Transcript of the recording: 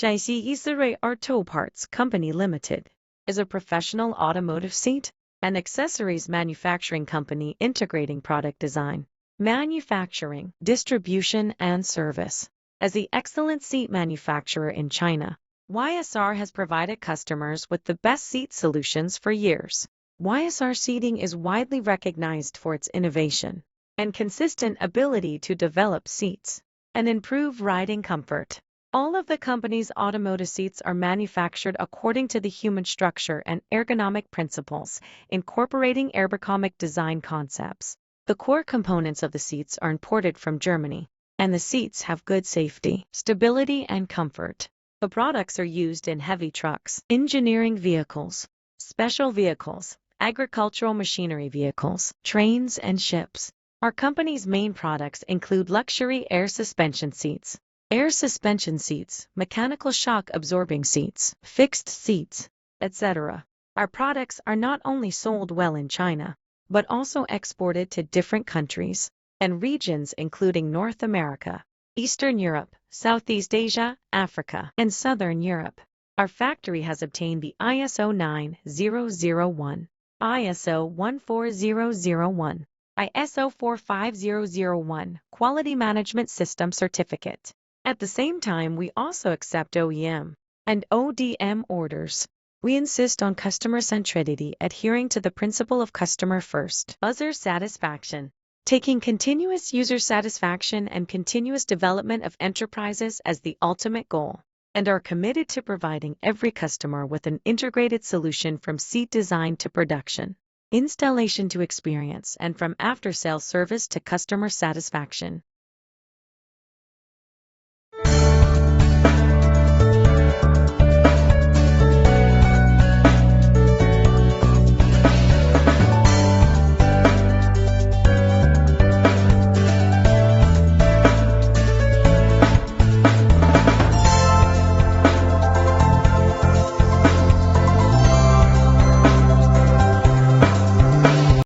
YSR Auto Parts Company Limited is a professional automotive seat and accessories manufacturing company integrating product design, manufacturing, distribution, and service. As the excellent seat manufacturer in China, YSR has provided customers with the best seat solutions for years. YSR Seating is widely recognized for its innovation and consistent ability to develop seats and improve riding comfort. All of the company's automotive seats are manufactured according to the human structure and ergonomic principles, incorporating ergonomic design concepts. The core components of the seats are imported from Germany, and the seats have good safety, stability, and comfort. The products are used in heavy trucks, engineering vehicles, special vehicles, agricultural machinery vehicles, trains, and ships. Our company's main products include luxury air suspension seats, mechanical shock absorbing seats, fixed seats, etc. Our products are not only sold well in China, but also exported to different countries and regions including North America, Eastern Europe, Southeast Asia, Africa, and Southern Europe. Our factory has obtained the ISO 9001, ISO 14001, ISO 45001 Quality Management System Certificate. At the same time, we also accept OEM and ODM orders. We insist on customer centricity, adhering to the principle of customer first. User satisfaction. Taking continuous user satisfaction and continuous development of enterprises as the ultimate goal, and are committed to providing every customer with an integrated solution from seat design to production, installation to experience, and from after-sales service to customer satisfaction.